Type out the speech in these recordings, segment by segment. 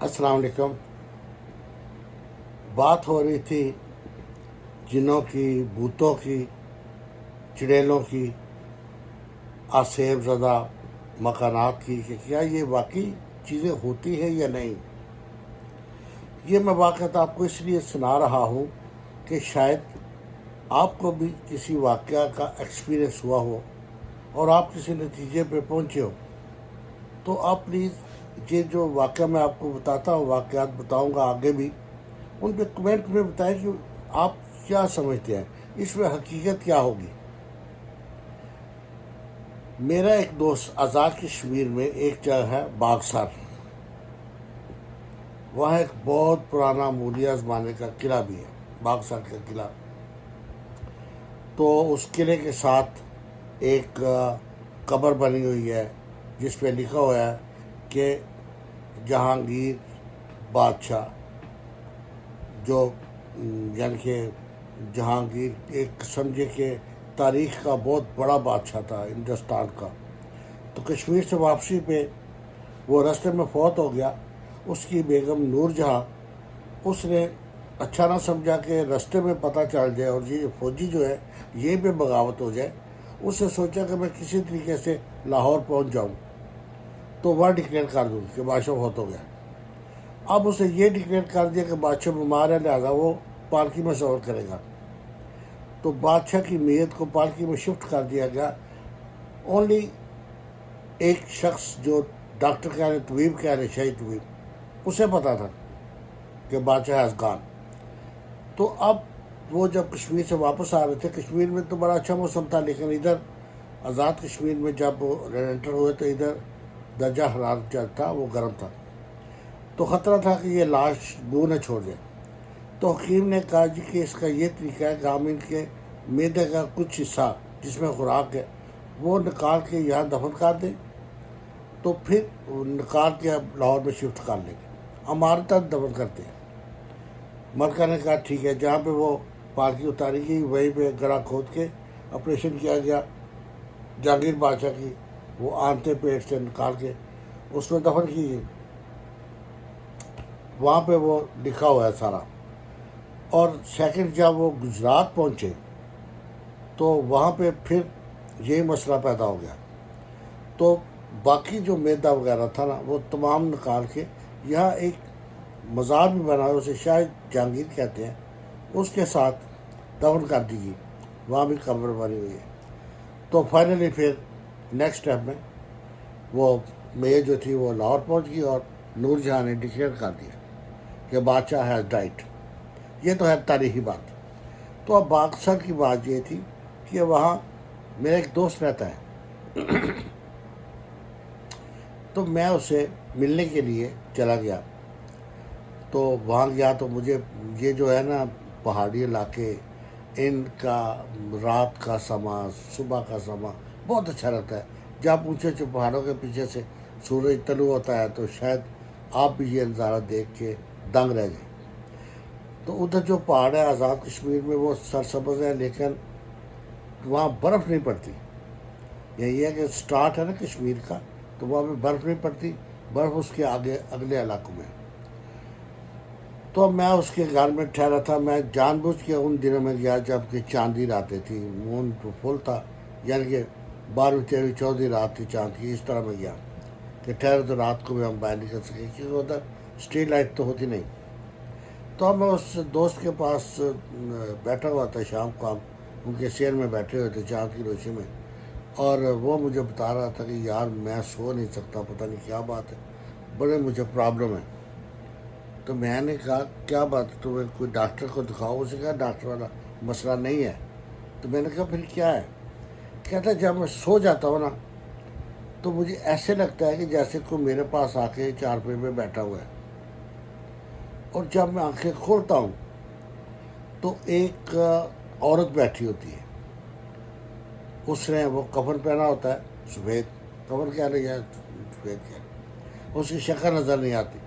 السلام علیکم. بات ہو رہی تھی جنوں کی، بھوتوں کی، چڑیلوں کی، آسیب زدہ مکانات کی کہ کیا یہ واقعی چیزیں ہوتی ہیں یا نہیں. یہ میں واقعات آپ کو اس لیے سنا رہا ہوں کہ شاید آپ کو بھی کسی واقعہ کا ایکسپیرئنس ہوا ہو اور آپ کسی نتیجے پہ پہنچے ہو. تو آپ پلیز یہ جو واقعہ میں آپ کو بتاتا ہوں، واقعات بتاؤں گا آگے بھی، ان پہ کمنٹ میں بتائیں کہ آپ کیا سمجھتے ہیں، اس میں حقیقت کیا ہوگی. میرا ایک دوست آزاد کشمیر میں ایک جگہ ہے باغسر، وہاں ایک بہت پرانا مولیہ زمانے کا قلعہ بھی ہے، باغسر کا قلعہ. تو اس قلعے کے ساتھ ایک قبر بنی ہوئی ہے جس پہ لکھا ہوا ہے کہ جہانگیر بادشاہ، جو یعنی کہ جہانگیر ایک سمجھے کہ تاریخ کا بہت بڑا بادشاہ تھا ہندوستان کا. تو کشمیر سے واپسی پہ وہ راستے میں فوت ہو گیا. اس کی بیگم نور جہاں، اس نے اچھا نہ سمجھا کہ راستے میں پتہ چل جائے اور یہ فوجی جو ہے یہ بھی بغاوت ہو جائے. اس نے سوچا کہ میں کسی طریقے سے لاہور پہنچ جاؤں تو وہاں ڈکلیئر کر دوں کہ بادشاہ فوت ہو گیا. اب اسے یہ ڈکلیئر کر دیا کہ بادشاہ بیمار ہے، لہٰذا وہ پالکی میں سفر کرے گا. تو بادشاہ کی میت کو پالکی میں شفٹ کر دیا گیا. اونلی ایک شخص جو ڈاکٹر کہہ رہے، طبیب کہہ رہے، شاہی طبیب، اسے پتا تھا کہ بادشاہ ہیز گان. تو اب وہ جب کشمیر سے واپس آ رہے تھے، کشمیر میں تو بڑا اچھا موسم تھا، لیکن ادھر آزاد کشمیر میں جب وہ انٹر ہوئے تو ادھر درجہ حرارت جو تھا وہ گرم تھا. تو خطرہ تھا کہ یہ لاش بو نہ چھوڑ جائے. تو حکیم نے کہا جی کہ اس کا یہ طریقہ ہے کہ ہم ان کے معدے کا کچھ حصہ جس میں خوراک ہے وہ نکال کے یہاں دفن کر دیں، تو پھر نکال کے لاہور میں شفٹ کر لیں گے، ہمارے تک دفن کرتے ہیں. ملکہ نے کہا ٹھیک ہے. جہاں پہ وہ پالکی اتاری گئی وہیں پہ گڑھا کھود کے آپریشن کیا گیا. جہانگیر بادشاہ کی وہ آنتے پیٹ سے نکال کے اس میں دفن کی گئی. وہاں پہ وہ لکھا ہوا ہے سارا. اور سیکنڈ جب وہ گجرات پہنچے تو وہاں پہ پھر یہی مسئلہ پیدا ہو گیا. تو باقی جو معدہ وغیرہ تھا نا وہ تمام نکال کے یہاں ایک مزار بھی بنا ہے، اسے شاید جہانگیر کہتے ہیں، اس کے ساتھ دفن کر دی گئی. وہاں بھی قبر بنی ہوئی ہے. تو فائنلی پھر نیکسٹ اسٹیپ میں وہ میت جو تھی وہ لاہور پہنچ گئی اور نور جہاں نے ڈکلیئر کر دیا کہ بادشاہ ہیز ڈائٹ. یہ تو ہے تاریخی بات. تو اب باغسر کی بات یہ تھی کہ وہاں میرا ایک دوست رہتا ہے. تو میں اسے ملنے کے لیے چلا گیا. تو وہاں گیا تو مجھے یہ جو ہے نا پہاڑی علاقے، ان کا رات کا سما، صبح کا سما بہت اچھا لگتا ہے. جب اونچے اونچے پہاڑوں کے پیچھے سے سورج طلوع ہوتا ہے تو شاید آپ بھی یہ نظارہ دیکھ کے دنگ رہ جائیں. تو ادھر جو پہاڑ ہے آزاد کشمیر میں وہ سرسبز ہے، لیکن وہاں برف نہیں پڑتی. یہ ہے کہ سٹارٹ ہے نا کشمیر کا، تو وہاں پہ برف نہیں پڑتی، برف اس کے آگے اگلے علاقوں میں. تو میں اس کے گھر میں ٹھہرا تھا. میں جان بوجھ کے ان دنوں میں گیا جب کہ چاندی راتیں تھی، مون تو فل تھا، یعنی کہ 12ویں 13ویں 14ویں رات تھی چاند کی. اس طرح میں گیا کہ ٹھہرے تو رات کو بھی ہم باہر نکل سکیں، کیونکہ ادھر اسٹریٹ لائٹ تو ہوتی نہیں. تو اب میں اس دوست کے پاس بیٹھا ہوا تھا. شام کو ہم ان کے شہر میں بیٹھے ہوئے تھے چاند کی روشنی میں، اور وہ مجھے بتا رہا تھا کہ یار میں سو نہیں سکتا، پتہ نہیں کیا بات ہے، بڑے مجھے پرابلم ہے. تو میں نے کہا کیا بات ہے، تمہیں کوئی ڈاکٹر کو دکھاؤ. اسے کہا ڈاکٹر والا مسئلہ نہیں ہے. تو میں نے کہا پھر کیا ہے؟ کہتا ہے جب میں سو جاتا ہوں نا تو مجھے ایسے لگتا ہے کہ جیسے کوئی میرے پاس آ کے چارپائی پہ بیٹھا ہوا ہے، اور جب میں آنکھیں کھولتا ہوں تو ایک عورت بیٹھی ہوتی ہے. اس نے وہ کفن پہنا ہوتا ہے سفید، کفن کہہ رہی ہے سفید کہہ رہی، اس کی شکل نظر نہیں آتی،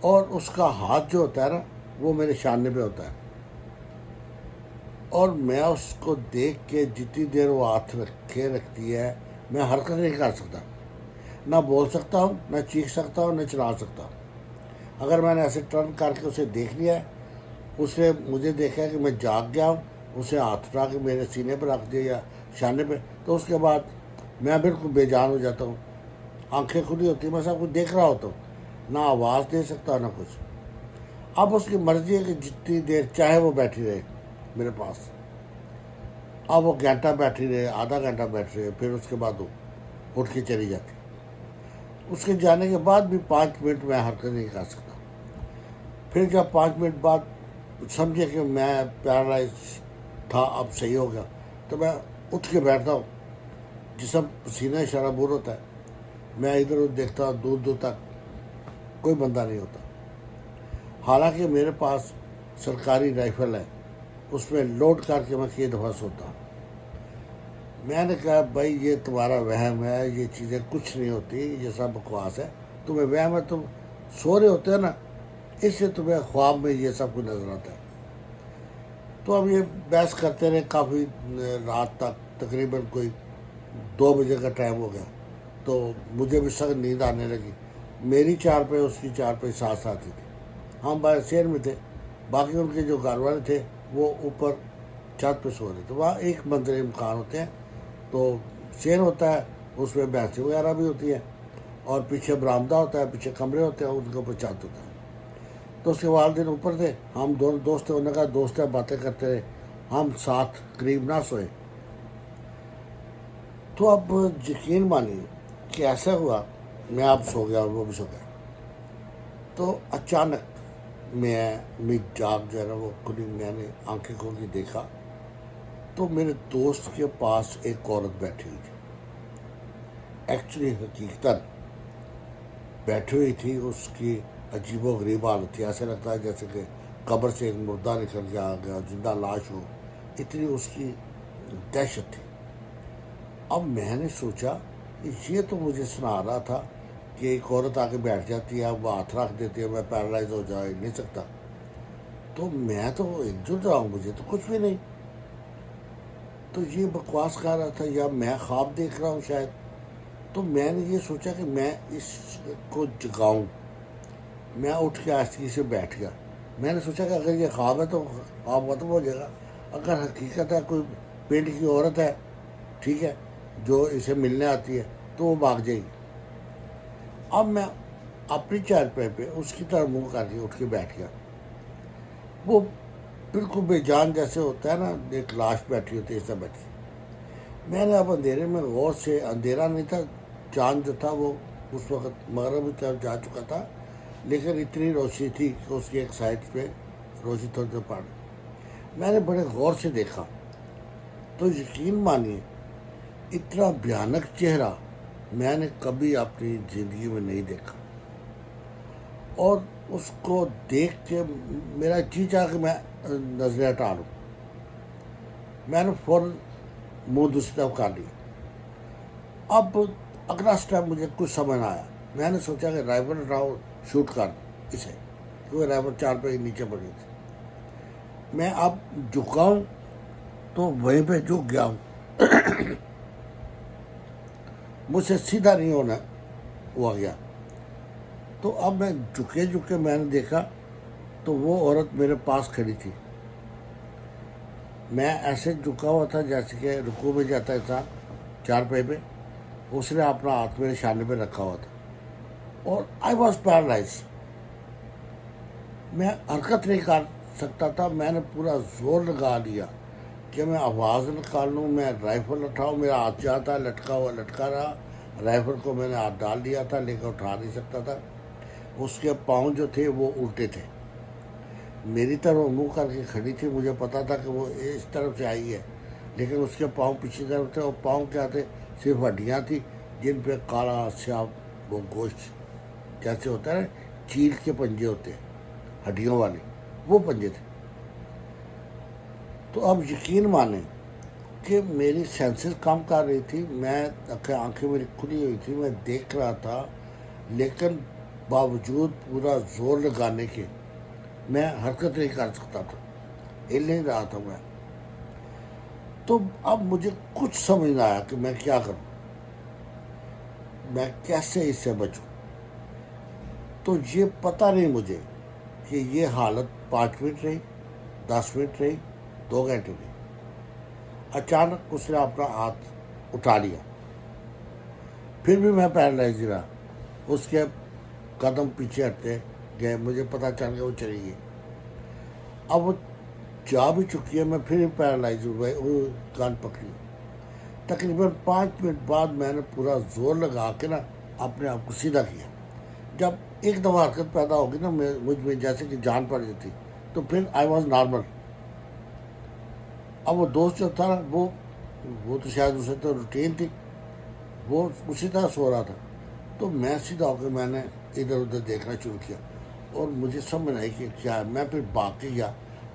اور اس کا ہاتھ جو ہوتا ہے نا وہ میرے شانے پہ ہوتا ہے. اور میں اس کو دیکھ کے جتنی دیر وہ ہاتھ رکھتی ہے میں حرکت نہیں کر سکتا، نہ بول سکتا ہوں، نہ چیخ سکتا ہوں، نہ چلا سکتا ہوں. اگر میں نے ایسے ٹرن کر کے اسے دیکھ لیا ہے، اس نے مجھے دیکھا ہے کہ میں جاگ گیا ہوں، اسے ہاتھ اٹھا کے میرے سینے پہ رکھ دیا یا شانے پہ، تو اس کے بعد میں بالکل بے جان ہو جاتا ہوں، آنکھیں کھلی ہوتی ہیں، میں سب کچھ دیکھ رہا ہوتا ہوں، نہ آواز دے سکتا نہ کچھ۔ اب اس کی مرضی ہے کہ جتنی دیر چاہے وہ بیٹھی رہے میرے پاس، اب وہ گھنٹہ بیٹھی رہے، آدھا گھنٹہ بیٹھ رہے، پھر اس کے بعد وہ اٹھ کے چلی جاتی۔ اس کے جانے کے بعد بھی 5 منٹ میں حرکت نہیں کر سکتا۔ پھر جب 5 منٹ بعد سمجھے کہ میں پیرالائز تھا، اب صحیح ہو گیا، تو میں اٹھ کے بیٹھتا ہوں، جسم پسینہ شرابور ہوتا ہے، میں ادھر ادھر دیکھتا ہوں، دور دور تک کوئی بندہ نہیں ہوتا، حالانکہ میرے پاس سرکاری رائفل ہے، اس میں لوڈ کر کے میں کئی دفعہ سوتا ہوں۔ میں نے کہا بھائی یہ تمہارا وہم ہے، یہ چیزیں کچھ نہیں ہوتی، یہ سب بکواس ہے، تمہیں وہم ہے، تم سو رہے ہوتے ہیں نا، اس سے تمہیں خواب میں یہ سب کچھ نظر آتا ہے۔ تو اب یہ بحث کرتے رہے کافی رات تک، تقریباً کوئی 2 بجے کا ٹائم ہو گیا، تو مجھے بھی سخت نیند آنے لگی۔ میری چارپائی اس کی چارپائی ساتھ ساتھ ہی تھی، ہم باہر شہر میں تھے، باقی ان کے جو گھر والے تھے وہ اوپر چھت پہ سو رہے تھے۔ وہاں ایک منظر مکان ہوتے ہیں، تو شیر ہوتا ہے، اس میں بھینسیں وغیرہ بھی ہوتی ہیں، اور پیچھے برآمدہ ہوتا ہے، پیچھے کمرے ہوتے ہیں، ان کے اوپر چھت ہوتا ہے۔ تو اس کے والدین اوپر تھے، ہم دونوں دوست تھے، انہوں نے کہا دوست ہے، باتیں کرتے رہے، ہم ساتھ قریب نہ سوئے۔ تو اب یقین مانیے کہ ایسا ہوا، میں اب سو گیا اور وہ بھی سو گیا، تو اچانک میں جاگ جو ہے نا وہ کھلی، میں نے آنکھیں کھول کے دیکھا تو میرے دوست کے پاس ایک عورت بیٹھی ہوئی تھی، ایکچولی حقیقتاً بیٹھی ہوئی تھی، اس کی عجیب و غریب حالت تھی، ایسے لگتا ہے جیسے کہ قبر سے ایک مردہ نکل کے آ گیا، زندہ لاش ہو، اتنی اس کی دہشت تھی۔ اب میں نے سوچا کہ یہ تو مجھے سنا رہا تھا کہ ایک عورت آ کے بیٹھ جاتی ہے، وہ ہاتھ رکھ دیتی ہے، میں پیرالائز ہو جا نہیں سکتا، تو میں تو ہل جل رہا ہوں، مجھے تو کچھ بھی نہیں، تو یہ بکواس کر رہا تھا یا میں خواب دیکھ رہا ہوں شاید۔ تو میں نے یہ سوچا کہ میں اس کو جگاؤں، میں اٹھ کے آہستگی سے بیٹھ گیا۔ میں نے سوچا کہ اگر یہ خواب ہے تو خواب ختم ہو جائے گا، اگر حقیقت ہے، کوئی پنڈ کی عورت ہے، ٹھیک ہے، جو اسے ملنے آتی ہے، تو وہ بھاگ جائے گی۔ اب میں اپنی چارپائی پہ اس کی طرح منہ کر کے اٹھ کے بیٹھ گیا، وہ بالکل بے جان جیسے ہوتا ہے نا، ایک لاش بیٹھی ہوتی ہے، ایسا بیٹھی۔ میں نے اب اندھیرے میں غور سے، اندھیرا نہیں تھا، چاند جو تھا وہ اس وقت مغرب کی طرف جا چکا تھا، لیکن اتنی روشنی تھی کہ اس کی ایک سائڈ پہ روشنی تھوڑی دیر پڑ گئی۔ میں نے بڑے غور سے دیکھا تو یقین مانیے اتنا بھیانک چہرہ میں نے کبھی اپنی زندگی میں نہیں دیکھا، اور اس کو دیکھ کے میرا جی چاہا کہ میں نظریں ہٹا لوں، میں نے فوراً منہ دوسری طرف کر لیا۔ اب اگلا اسٹیپ مجھے کچھ سمجھ نہ آیا، میں نے سوچا کہ رائفل اٹھاؤ، شوٹ کر اسے، کیونکہ رائفل چارپائی نیچے پڑی تھی۔ میں اب جھکا ہوں تو وہیں پہ جھک گیا ہوں، مجھ سے سیدھا نہیں ہونا ہوا گیا۔ تو اب میں جھکے میں نے دیکھا تو وہ عورت میرے پاس کھڑی تھی، میں ایسے جھکا ہوا تھا جیسے کہ رکوع میں جاتا ہے انسان چارپائی پہ، اس نے اپنا ہاتھ میرے شانے پہ رکھا ہوا تھا، اور آئی واز پیرالائز، میں حرکت نہیں کر سکتا تھا۔ میں نے پورا زور لگا لیا کہ میں آواز نکال لوں، میں رائفل اٹھاؤں، میرا ہاتھ جاتا لٹکا ہوا لٹکا رہا، رائفل کو میں نے ہاتھ ڈال دیا تھا لیکن اٹھا نہیں سکتا تھا۔ اس کے پاؤں جو تھے وہ الٹے تھے، میری طرف منہ کر کے کھڑی تھی، مجھے پتا تھا کہ وہ اس طرف سے آئی ہے، لیکن اس کے پاؤں پیچھے طرف تھے، اور پاؤں کیا تھے، صرف ہڈیاں تھیں جن پہ کالا سیاہ وہ گوشت جیسے ہوتا ہے نا، چیل کے پنجے ہوتے ہیں ہڈیوں والے، وہ پنجے تھے۔ تو اب یقین مانیں کہ میری سینسز کام کر رہی تھی، میں آنکھیں میری کھلی ہوئی تھی، میں دیکھ رہا تھا، لیکن باوجود پورا زور لگانے کے میں حرکت نہیں کر سکتا تھا، ہل نہیں رہا تھا میں۔ تو اب مجھے کچھ سمجھ نہ آیا کہ میں کیا کروں، میں کیسے اس سے بچوں۔ تو یہ پتہ نہیں مجھے کہ یہ حالت 5 منٹ رہی، 10 منٹ رہی، 2 گھنٹے رہی. اچانک اس نے اپنا ہاتھ اٹھا لیا، پھر بھی میں پیرالائز رہا. اس کے قدم پیچھے ہٹتے گئے، مجھے پتہ چل گیا وہ چلی گئی. اب وہ جا بھی چکی ہے، میں پھر پیرالائز ہوئے، وہ کان پکڑی. تقریباً 5 منٹ بعد میں نے پورا زور لگا کے نا اپنے آپ کو سیدھا کیا. جب ایک دفعہ حرکت پیدا ہوگی نا مجھ میں جیسے کہ جان پڑ جاتی، تو پھر آئی واز نارمل. اب وہ دوست جو تھا نا وہ تو شاید اسے تو روٹین تھی، وہ اسی طرح سو رہا تھا. تو میں سیدھا ہو کے میں نے ادھر ادھر دیکھنا شروع کیا، اور مجھے سمجھ نہیں کہ کیا ہے. میں پھر بھاگ کے گیا.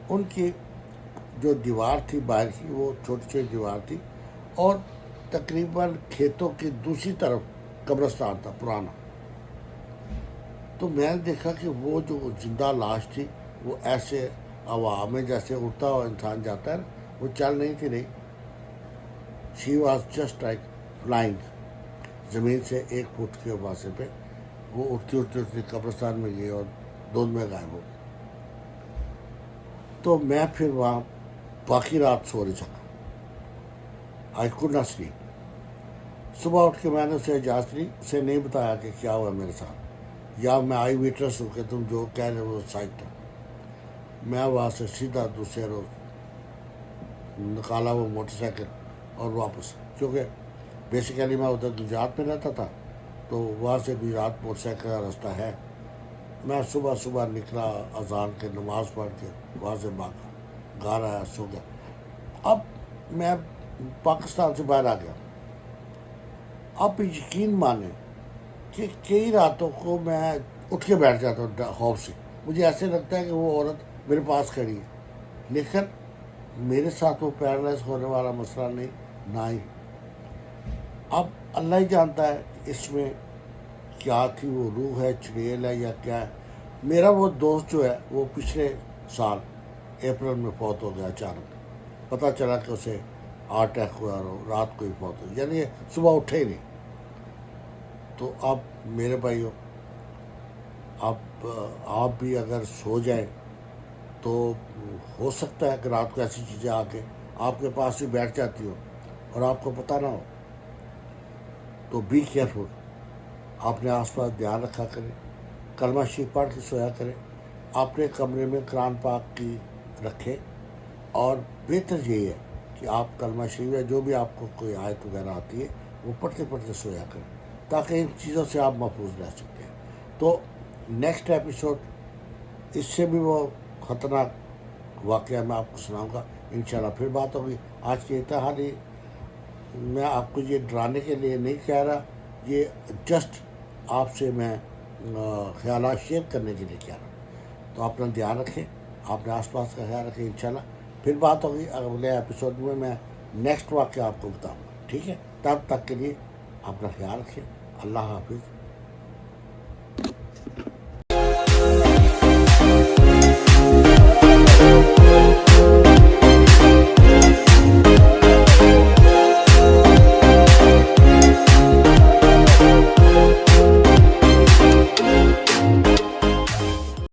ان کی جو دیوار تھی باہر کی، وہ چھوٹی چھوٹی دیوار تھی، اور تقریباً کھیتوں کی دوسری طرف قبرستان تھا پرانا. تو میں نے دیکھا کہ وہ جو زندہ لاش تھی وہ ایسے ہوا میں جیسے اڑتا ہوا انسان جاتا ہے نا، وہ چل نہیں تھی نہیں. She was just like flying. زمین سے 1 فٹ کے فاصلے پہ وہ اٹھتی اٹھتی اٹھتی قبرستان میں گئی اور دھند میں غائب ہو. تو میں پھر وہاں باقی رات سو نہیں سکا. I could not sleep. صبح اٹھ کے میں نے اسے اجازت لی، اسے نہیں بتایا کہ کیا ہوا میرے ساتھ، یا میں آئی ویٹنس ہوں کہ تم جو کہہ رہے وہ سائٹ تھا. میں وہاں سے سیدھا دوسرے روز نکالا وہ موٹر سائیکل اور واپس، کیونکہ بیسیکلی میں ادھر گجرات میں رہتا تھا، تو وہاں سے گجرات موٹر سائیکل کا راستہ ہے. میں صبح صبح نکلا، اذان کے نماز پڑھ کے وہاں سے بھاگا، گھر آیا، سو گیا. اب میں پاکستان سے باہر آ گیا. آپ یقین مانیں کہ کئی راتوں کو میں اٹھ کے بیٹھ جاتا ہوں خوف سے. مجھے ایسے لگتا ہے کہ وہ عورت میرے پاس کھڑی ہے، لیکن میرے ساتھ وہ پیرالائز ہونے والا مسئلہ نہیں، نہ ہی. اب اللہ ہی جانتا ہے اس میں کیا تھی، وہ روح ہے، چڑیل ہے، یا کیا ہے. میرا وہ دوست جو ہے وہ پچھلے سال اپریل میں فوت ہو گیا. اچانک پتہ چلا کہ اسے ہارٹ اٹیک ہوا اور رات کو ہی فوت ہو، یعنی صبح اٹھے ہی نہیں. تو اب میرے بھائیو، اب آپ بھی اگر سو جائیں تو ہو سکتا ہے کہ رات کو ایسی چیزیں آ کے آپ کے پاس ہی بیٹھ جاتی ہو اور آپ کو پتہ نہ ہو. تو بی کیئرفل. اپنے آس پاس دھیان رکھا کریں، کلمہ شریف پڑھ کے سویا کریں. اپنے کمرے میں قرآن پاک کی رکھیں، اور بہتر یہی ہے کہ آپ کلمہ شریف یا جو بھی آپ کو کوئی آیت وغیرہ آتی ہے وہ پڑھتے پڑھتے سویا کریں، تاکہ ان چیزوں سے آپ محفوظ رہ سکتے ہیں. تو نیکسٹ ایپیسوڈ اس سے بھی وہ خطرناک واقعہ میں آپ کو سناؤں گا انشاءاللہ. پھر بات ہوگی. آج کی اتحادی میں آپ کو یہ ڈرانے کے لیے نہیں کہہ رہا، یہ جسٹ آپ سے میں خیالات شیئر کرنے کے لیے کہہ رہا ہوں. تو اپنا دھیان رکھیں، اپنے آس پاس کا خیال رکھیں. انشاءاللہ پھر بات ہوگی اگلے ایپیسوڈ میں نیکسٹ واقعہ آپ کو بتاؤں گا. ٹھیک ہے، تب تک کے لیے اپنا خیال رکھیں. اللہ حافظ.